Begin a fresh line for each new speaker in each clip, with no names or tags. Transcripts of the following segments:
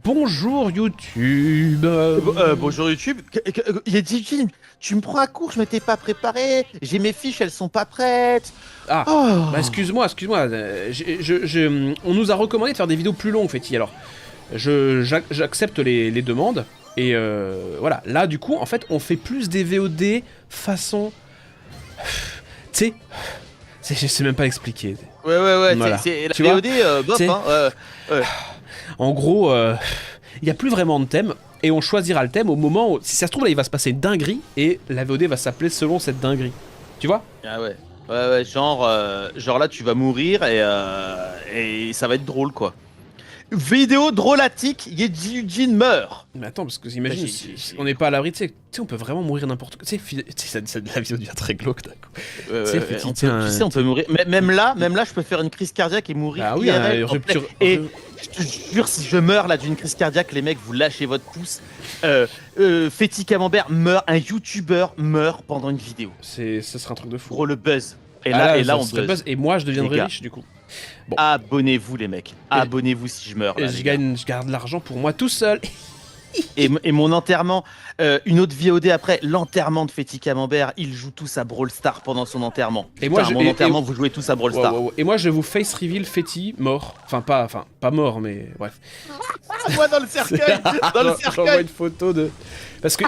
Bonjour YouTube.
Bonjour YouTube. Yedjin, tu me prends à court, je m'étais pas préparé. J'ai mes fiches, elles sont pas prêtes.
Ah,
Oh.
bah excuse-moi. On nous a recommandé de faire des vidéos plus longues, Fetty. Alors, j'accepte les demandes. Et voilà, là du coup, en fait, on fait plus des VOD façon... Tu sais, je sais même pas expliquer.
Ouais,
Voilà.
c'est
Tu
la
vois,
VOD, bof,
t'sais,
hein. Ouais.
En gros, il n'y a plus vraiment de thème. Et on choisira le thème au moment où, si ça se trouve, là, il va se passer une dinguerie. Et la VOD va s'appeler selon cette dinguerie. Tu vois?
Ah ouais, genre là, tu vas mourir et ça va être drôle, quoi. Vidéo drôlatique, Yedjin meurt.
Mais attends, parce que imagine,
J'ai-
on n'est pas à l'abri, tu sais, on peut vraiment mourir n'importe quoi. Tu sais, la vidéo devient très glauque, d'accord.
On peut, on peut mourir. Même là, je peux faire une crise cardiaque et mourir.
Ah oui,
IRL, en
rupture.
plein- Et je te jure, si je meurs là d'une crise cardiaque, les mecs, vous lâchez votre pouce. Fetty Camembert meurt, un YouTuber meurt pendant une vidéo.
Ce serait un truc de fou.
Gros, le buzz. Et
Ah
là,
ça
on
serait
buzz.
Et moi, je
Les
deviendrai
gars.
riche, du coup. Bon.
Abonnez-vous, les mecs. Abonnez-vous si je meurs.
Et
Là,
je
les gars.
garde l'argent pour moi tout seul.
Et mon enterrement, une autre VOD après, l'enterrement de Fetty Camembert. Ils jouent tous à Brawl Stars pendant son enterrement.
Et moi,
Putain, mon enterrement, vous jouez tous à Brawl Stars.
Et moi, je vous face reveal Fetty mort. Enfin, pas mort, mais bref.
Moi dans le cercueil, dans le
J'envoie
cercueil.
une photo de. Parce que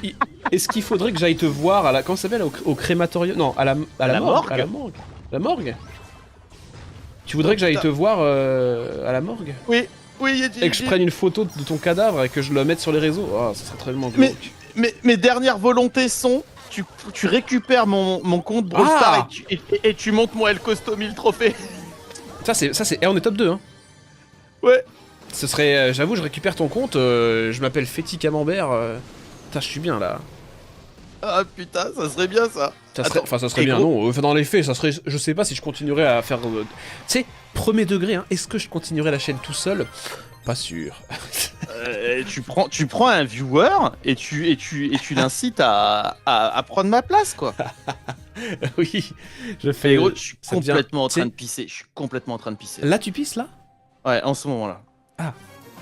est-ce qu'il faudrait que j'aille te voir à la comment ça s'appelle au crématorium? Non, à la morgue.
morgue.
À la morgue. La morgue. Tu voudrais que j'aille te voir à la morgue?
Oui, Yedjin.
Et que je prenne une photo de ton cadavre et que je le mette sur les réseaux? Oh, ça serait tellement
Mais-
glauque.
Mes dernières volontés sont, tu récupères mon compte Brawl
Ah.
Stars et tu montes mon El Costo 1000 trophées.
Ça c'est. Et on est top 2, hein.
Ouais.
Ce serait. J'avoue, je récupère ton compte. Je m'appelle Fetty Camembert. Putain, je suis bien là.
Ah putain, ça serait bien ça.
Ça serait,
Attends,
ça serait
et
bien,
gros-
non. Enfin, dans les faits, ça serait. Je sais pas si je continuerais à faire. Tu sais, premier degré, hein. Est-ce que je continuerais la chaîne tout seul? Pas sûr.
Tu prends un viewer et tu l'incites à prendre ma place quoi.
Oui, je fais.
Et gros, je suis
ça devient-
complètement en train
tu
de pisser. Je suis complètement en train de pisser.
Là, tu pisses là?
Ouais, en ce moment-là.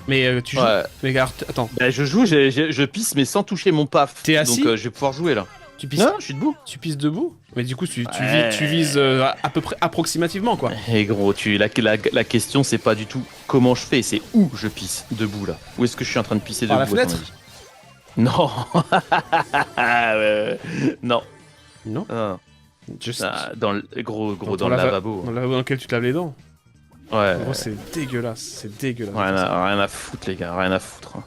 Mais tu joues.
Ouais.
Mais alors, attends,
Bah, je joue, je pisse mais sans toucher mon paf.
T'es assis
Donc je vais pouvoir jouer là.
tu pisses.
Non, je suis debout.
Tu pisses debout? Mais du coup, tu
Ouais.
vises à peu près approximativement quoi.
Et gros, la question c'est pas du tout comment je fais, c'est où je pisse debout là. Où est-ce que je suis en train de pisser
Par
debout
la
à ton
fenêtre?
avis? Non. Non.
Non.
Non.
Juste.
Dans le gros
Dans
dans le lavabo.
Dans le lavabo dans lequel tu te laves les dents.
Ouais.
Gros, c'est dégueulasse. C'est dégueulasse.
Rien à foutre les gars, rien à foutre.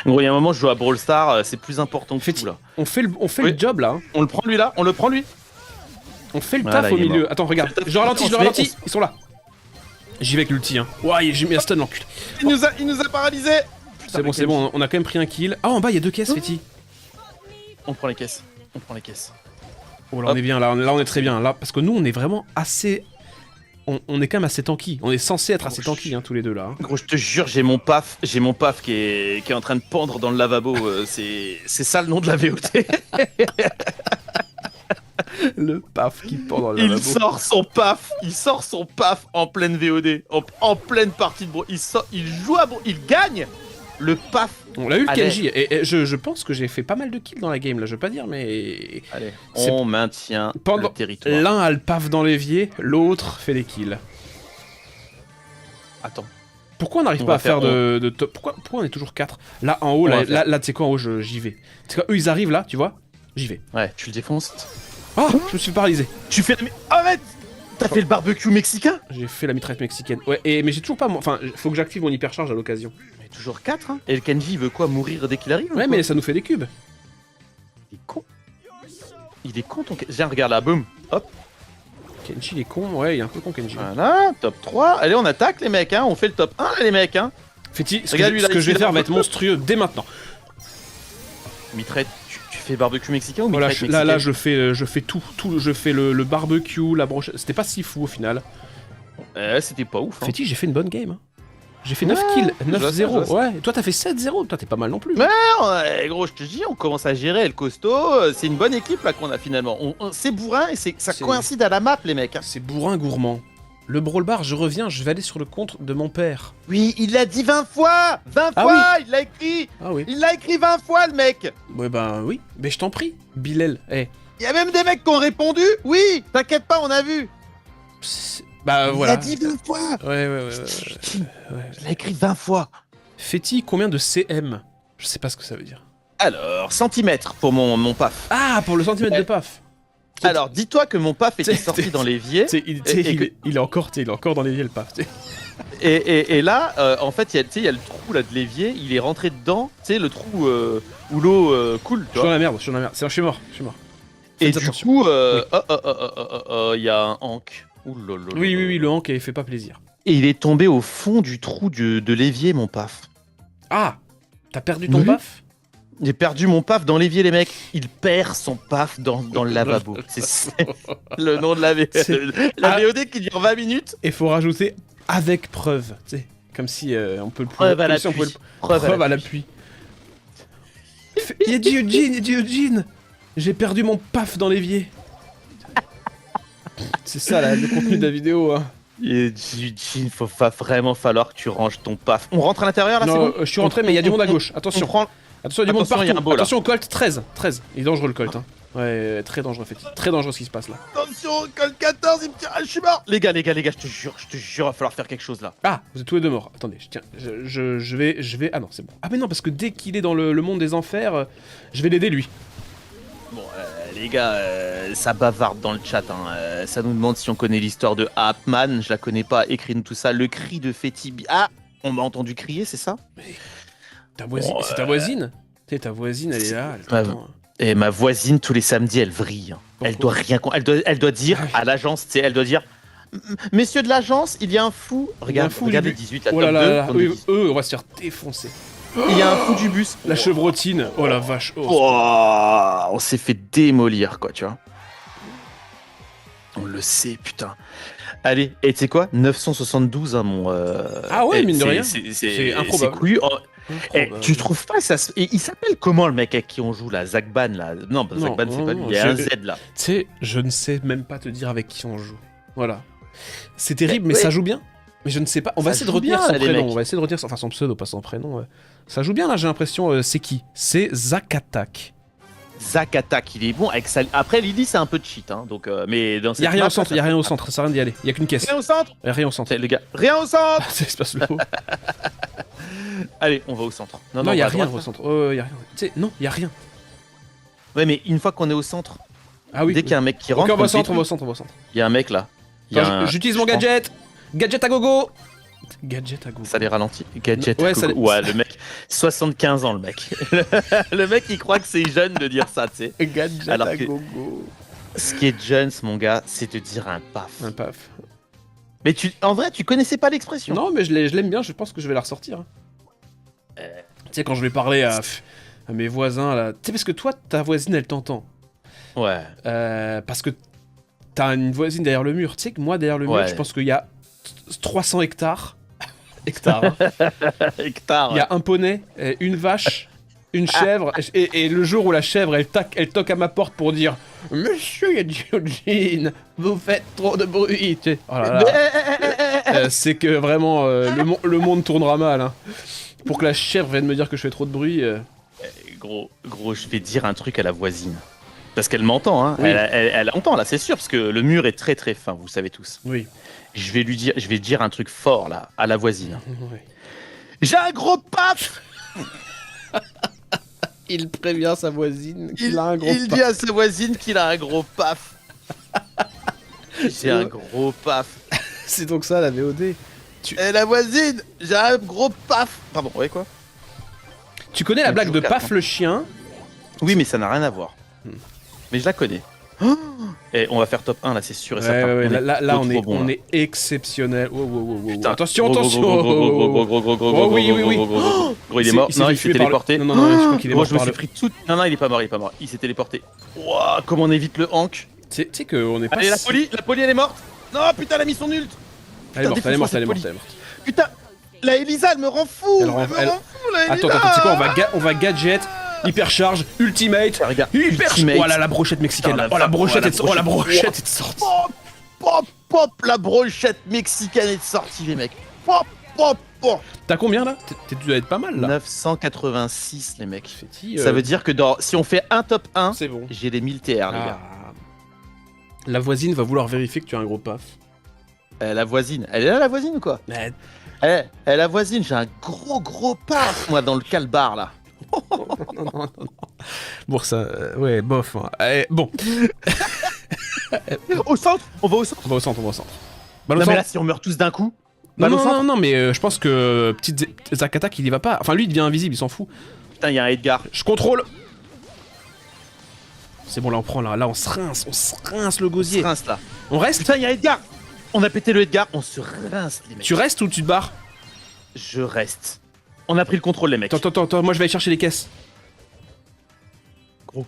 En gros, il y a un moment je joue à Brawl Stars, c'est plus important que
Fetty,
tout là.
on fait
Oui.
le job là. Hein.
On le prend lui là, on le prend lui.
On fait le
Voilà,
taf au
il est
milieu.
mort.
Attends, regarde.
C'est le taf.
Je ralentis,
On
je
se
ralentis.
met-
Ils sont là. J'y vais avec l'ulti. Hein. Ouais, j'ai mis un stun l'enculé.
Il nous a paralysés.
C'est bon, on a quand même pris un kill. Ah, en bas, il y a 2 caisses, Fetty.
On prend les caisses.
Oh, là, on est bien, là, on est très bien. Là, parce que nous, on est vraiment assez. On est quand même assez tanky. On est censé être assez tanky, hein, tous les deux là. Hein.
Gros, je te jure, j'ai mon paf qui est en train de pendre dans le lavabo. C'est ça le nom de la VOD.
Le paf qui pend dans le
Il
lavabo.
sort son paf en pleine VOD, en pleine partie de bro. Il joue à bro, il gagne le paf.
On l'a eu le
Allez.
Kenji. Et je pense que j'ai fait pas mal de kills dans la game là, je veux pas dire, mais.
Allez,
C'est-
on maintient
Pendant-
le territoire.
L'un a le paf dans l'évier, l'autre fait des kills.
Attends.
Pourquoi on n'arrive
On
pas
va
à faire
faire
de top? Pourquoi on est toujours 4? Là en haut,
On
là,
va faire-
là tu sais quoi, en haut, j'y vais. Tu sais quoi, eux ils arrivent là, tu vois? J'y vais.
Ouais, tu le défonces.
Ah, je me suis paralysé.
Tu fais arrête. T'as fait le barbecue mexicain?
J'ai fait la mitraillette mexicaine. Ouais, mais j'ai toujours pas. Enfin, faut que j'active mon hypercharge à l'occasion.
Mais toujours 4 hein. Et le Kenji il veut quoi, mourir dès qu'il arrive ou
Ouais,
quoi?
mais ça nous fait des cubes.
Il est con. Il est con ton Kenji. Viens, regarde là, boum. Hop.
Kenji il est con, ouais, il est un peu con Kenji.
Voilà, top 3. Allez, on attaque les mecs, hein. On fait le top 1 là, les mecs, hein.
Fetty, ce
Regarde
que,
lui,
ce
là,
que
il
je vais
fait
faire
la-
va être monstrueux dès maintenant.
Mitraille, tu fais barbecue mexicain ou
Voilà,
mitraille
là,
mexicaine?
je fais tout. Je fais le barbecue, la brochette. C'était pas si fou au final.
C'était pas ouf. Hein.
Fetty, j'ai fait une bonne game. Hein. J'ai fait 9
Ouais,
kills,
je vois ça,
9-0.
je vois ça.
Ouais, et toi t'as fait 7-0. Toi t'es pas mal non plus.
Mais- gros, je te dis, on commence à gérer le costaud. C'est une bonne équipe là qu'on a finalement. C'est bourrin et ça
C'est-
coïncide à la map, les mecs. Hein.
C'est bourrin gourmand. Le Brawl Bar, je reviens, je vais aller sur le compte de mon père.
Oui, il l'a dit 20 fois 20
Ah
fois, il l'a écrit.
Ah oui.
Il l'a écrit 20 fois, le mec.
Ouais, ben oui, mais je t'en prie, Bilal. Eh,
Il y a même des mecs qui ont répondu. Oui, t'inquiète pas, on a vu.
bah voilà.
Il l'a dit 20 fois.
Ouais.
Il l'a écrit 20 fois.
Fetty, combien de cm? Je sais pas ce que ça veut dire.
Alors, centimètres pour mon paf.
Ah, pour le centimètre de paf.
Alors, dis-toi que mon paf était
T'sais,
sorti dans l'évier.
Il est encore dans l'évier le paf. T'sais.
Et là, en fait, il y a le trou là de l'évier. Il est rentré dedans. Tu sais, le trou où l'eau coule.
Je suis dans la merde. Je suis mort.
Et
Faites
du
attention.
coup, il y a un hank. Ouh là là
Oui,
là.
le hank, il fait pas plaisir.
Et il est tombé au fond du trou de l'évier, mon paf.
Ah, t'as perdu ton
Oui.
paf?
J'ai perdu mon paf dans l'évier, les mecs. Il perd son paf dans le lavabo. C'est le nom de la
Ah.
VOD qui dure 20 minutes.
Et faut rajouter avec preuve. Tu sais, comme si on peut le
Preuve à
comme si on
l'appui.
peut Preuve à l'appui. Il y a dit Eugene. J'ai perdu mon paf dans l'évier. C'est ça là, le contenu de la vidéo. Hein.
Il va vraiment falloir que tu ranges ton paf. On rentre à l'intérieur là, c'est
Non,
bon
je suis rentré, mais il y a du monde à gauche.
On
Attention.
prend...
Attention, il y a du monde
Attention, il y a
partout.
un beau, là.
Attention, Colt 13. Il est dangereux le Colt. Hein. Ouais, très dangereux, Fetty. Très dangereux ce qui se passe là.
Attention, col 14, il me tire. Ah, je suis mort. Les gars, je te jure, il va falloir faire quelque chose là.
Ah, vous êtes tous les deux morts. Attendez, je vais. Ah non, c'est bon. Ah, mais non, parce que dès qu'il est dans le monde des enfers, je vais l'aider lui.
Bon, les gars, ça bavarde dans le chat. Hein. Ça nous demande si on connaît l'histoire de Hapman. Je la connais pas. Écris-nous tout ça. Le cri de Fetty. Ah, on m'a entendu crier, c'est ça?
Ta voisine,
Bon,
c'est ta voisine. Tu sais, ta voisine, elle est là. Elle
Ouais,
t'entend.
Et ma voisine, tous les samedis, elle vrille. Hein. Elle doit rien. Elle doit dire à l'agence, tu sais, elle doit dire. Messieurs de l'agence, il y a un fou. Regarde,
fou
regarde
du
les 18, la
Oh
top
là là
2,
là,
on est
eux,
10.
eux, on va se faire défoncer.
Il y a un fou du bus.
La chevrotine, oh la vache. Oh.
Oh, on s'est fait démolir, quoi, tu vois. On le sait, putain. Allez, et tu sais quoi 972, hein, mon.
Ah ouais, mine de
c'est-
rien.
C'est
C'est improbable.
C'est couillu. Oh,
Improbable.
tu trouves pas ça et il s'appelle comment le mec avec qui on joue là Zagban là? Non, bah,
Non,
Zagban c'est
non,
pas lui,
non,
il y a un
je-
Z là.
Tu sais, je ne sais même pas te dire avec qui on joue. Voilà. C'est terrible, mais
Ouais.
ça joue bien. Mais je ne sais pas. On va
Ça
essayer de
joue
retenir
bien,
son
là, les
prénom.
mecs.
On va essayer de retenir enfin son pseudo, pas son prénom. Ouais. Ça joue bien là, j'ai l'impression. C'est qui? C'est Zakatak.
Zak Attack, il est bon avec ça. Après Lily c'est un peu de cheat, hein, donc mais dans
Il
cette
y a rien
map,
au centre,
ça-
il y a rien au centre, ça sert à rien d'y aller. Il y a qu'une caisse.
Rien au centre.
Il y a rien au centre.
C'est les gars, rien au centre.
C'est espace le haut.
Allez, on va au centre.
Non,
on
il y a
va à
rien
droite,
au
là.
centre. Il y a rien. Tu sais, non, il y a rien.
Ouais, mais une fois qu'on est au centre,
Ah oui.
dès qu'il y a un mec qui
Ok,
rentre,
on va
on
au centre, on
le
va au
détruit.
centre, on va au centre.
Il y a un mec là. Il y a
Attends,
un-
j'utilise mon
je pense-
gadget. Gadget à gogo. Gadget à gogo.
Ça les ralentit. Gadget.
Ouais,
coucou.
ça-
Ouais, le mec, 75 ans le mec. Le mec il croit que c'est jeune de dire ça, tu sais.
Gadget
Alors
à
que-
gogo.
Ce qui est jeune, mon gars, c'est de dire un paf.
Un paf.
Mais en vrai, tu connaissais pas l'expression.
Non, mais je l'aime bien, je pense que je vais la ressortir. Tu sais, quand je vais parler à mes voisins, là. Tu sais, parce que toi, ta voisine, elle t'entend.
Ouais.
Parce que t'as une voisine derrière le mur. Tu sais que moi, derrière le mur,
Ouais.
je pense qu'il y a 300 hectares. Hectares. Hein.
Hectare.
Il y a un poney, une vache, une chèvre. Et le jour où la chèvre, elle toque à ma porte pour dire Monsieur Eugene, vous faites trop de bruit. Tu sais. Oh là là. C'est que vraiment, le monde tournera mal. Hein. Pour que la chèvre vienne me dire que je fais trop de bruit.
Gros, je vais dire un truc à la voisine. Parce qu'elle m'entend, hein.
Oui.
Elle entend là, c'est sûr, parce que le mur est très très fin, vous le savez tous.
Oui.
Je vais dire un truc fort là, à la voisine.
Ouais.
J'ai un gros paf.
Il prévient sa voisine qu'il a un gros
Il dit à sa voisine qu'il a un gros paf. J'ai un gros paf.
C'est donc ça la VOD.
Et la voisine, j'ai un gros paf. Pardon, ouais quoi?
Tu connais la blague de
Toujours
Paf le chien?
Oui, mais ça n'a rien à voir. Mais je la connais. Et on va faire top 1 là, c'est sûr et certain.
Ouais,
On est
là
trop bon,
on
là.
est exceptionnel. Wow, wow, wow, wow.
Putain,
Attention,
gros,
attention.
gros, gros,
Oh, oui, oui, oui.
Gros, il est mort. Non, il s'est
tué par le-
téléporté.
Non, non, non, je crois qu'il est
Gros,
mort
je me
par
suis
le...
pris tout. Non, il est pas mort, Il s'est téléporté. Ouah, comment on évite le hank?
Tu sais qu'on est pas...
Allez, la
si-
poli, elle est morte. Non, putain, elle a mis son ult.
Elle est morte, elle est morte, elle est morte,
défonce-moi,
elle est morte.
Putain, la Elisa, elle me rend fou.
Elle
Elle,
rend-
me
elle-
rend fou, la Elisa.
Attends, tu sais quoi, on va gadget, hypercharge, ultimate,
Regarde,
hyper...
ultimate.
Oh là, la brochette mexicaine, là.
Putain,
Oh la brochette
la
est... Oh la brochette est sortie.
Pop, pop. pop, la brochette mexicaine est sortie, les mecs. Pop, pop, pop.
T'as combien là? Tu dois être pas mal là.
986, les mecs.
Féti,
Ça veut dire que si on fait un top 1,
c'est bon.
j'ai les 1000 TR, les gars.
La voisine va vouloir vérifier que tu as un gros paf.
La voisine, elle est là, la voisine ou quoi?
Mais...
La voisine, j'ai un gros paf, moi, dans le calbar, là.
non. Bon, ça, ouais, bof. Hein. Bon.
Au centre. On va au centre.
On va au centre. Bah,
Non, mais là, si on meurt tous d'un coup.
Non, mais je pense que petite Zakatak, il y va pas. Enfin, lui, il devient invisible, il s'en fout.
Putain, il y a un Edgar.
Je contrôle. C'est bon, là, on prend, là, on se rince le gosier.
On se rince, là.
On reste?
Putain, il y a Edgar. On a pété le Edgar, on se rince, les mecs.
Tu restes ou tu te barres?
Je reste. On a pris le contrôle, les mecs.
Attends, moi, je vais aller chercher les caisses.
Gros,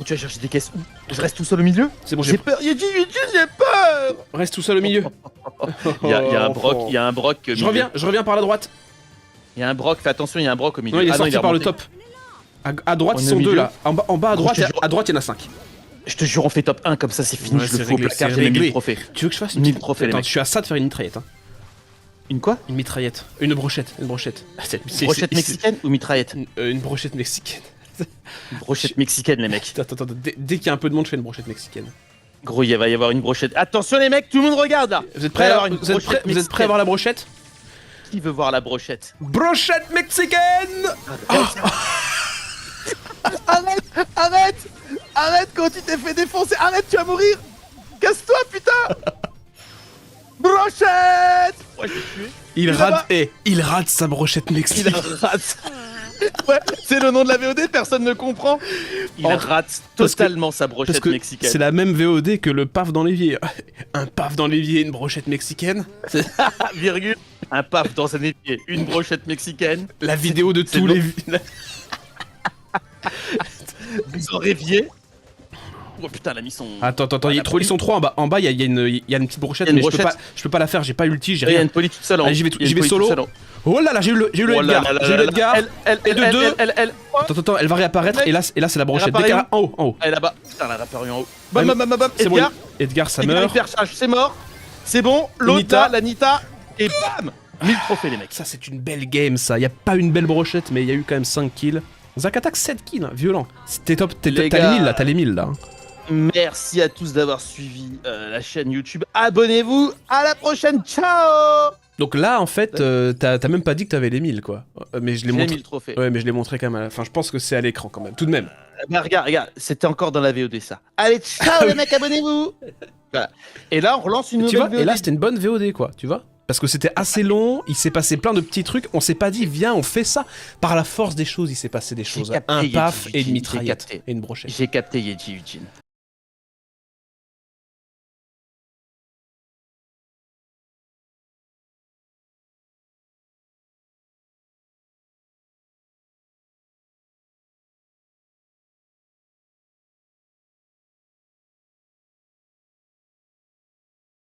tu vas chercher des caisses où? Je reste tout seul au milieu?
C'est bon,
j'ai peur. J'ai peur.
Reste tout seul au milieu.
Il y a un broc, il y a un broc.
Je reviens par la droite.
Il y a un broc, fais attention, il y a un broc au milieu.
Non, il est sorti par le top. À droite, ils sont deux là. En bas à droite, il y en a 5.
Je te jure, on fait top 1 comme ça, c'est fini.
Ouais,
je le fais au placard, j'ai mes 1000 trophées.
Tu veux que je fasse
1000 trophées, les
Attends,
mecs.
je suis à ça de faire une mitraillette. Hein.
Une quoi?
Une mitraillette. Une brochette.
Brochette mexicaine ou mitraillette?
Une brochette mexicaine.
Une brochette mexicaine, les mecs.
Attends, dès qu'il y a un peu de monde, je fais une brochette mexicaine.
Gros, il va y avoir une brochette. Attention, les mecs, tout le monde regarde là.
Vous êtes prêts à voir la brochette?
Qui veut voir la brochette?
Brochette mexicaine!
Arrête quand tu t'es fait défoncer. Arrête, tu vas mourir. Casse-toi, putain. Brochette. Ouais, je l'ai tué.
Il rate sa brochette mexicaine.
Il rate. Ouais, c'est le nom de la VOD, personne ne comprend. Il rate totalement sa brochette mexicaine.
C'est la même VOD que le paf dans l'évier. Un paf dans l'évier, une brochette mexicaine.
Virgule. Un paf dans un évier, une brochette mexicaine.
La vidéo de tous les...
Vous en rêviez? Oh putain, la mission.
Attends, ils sont trois en bas. En bas, il y a une petite brochette, mais je peux pas la faire, j'ai pas ulti, j'ai rien.
Il y a une poly toute seule.
Allez, j'y vais solo. Oh là là, j'ai eu le Edgar. Et de deux. Attends, elle va réapparaître et là c'est la brochette. En haut.
Elle est là-bas. Putain, elle a réapparu en haut.
Bam. C'est bon,
Edgar.
Edgar, ça meurt.
C'est mort. C'est bon. L'autre là, la Nita. Et bam. 1000 trophées, les mecs.
Ça, c'est une belle game, ça. Y a pas une belle brochette, mais il y a eu quand même 5 kills. Zakatak 7 kills, hein, violent. T'es top, t'as les 1000 là, t'as les 1000 là.
Merci à tous d'avoir suivi la chaîne YouTube. Abonnez-vous. À la prochaine. Ciao.
Donc là, en fait, t'as même pas dit que t'avais les 1000 quoi. Mais je l'ai montré.
1000 trophées.
Ouais, mais je l'ai montré quand même à la fin. Je pense que c'est à l'écran quand même, tout de même.
Bah regarde, c'était encore dans la VOD ça. Allez, ciao les mecs, abonnez-vous. Voilà. Et là, on relance une nouvelle VOD.
Et là, c'était une bonne VOD quoi, tu vois. Parce que c'était assez long, il s'est passé plein de petits trucs, on s'est pas dit viens on fait ça. Par la force des choses, il s'est passé des choses. Un paf et une mitraillette et une brochette.
J'ai capté Yeji Eugene.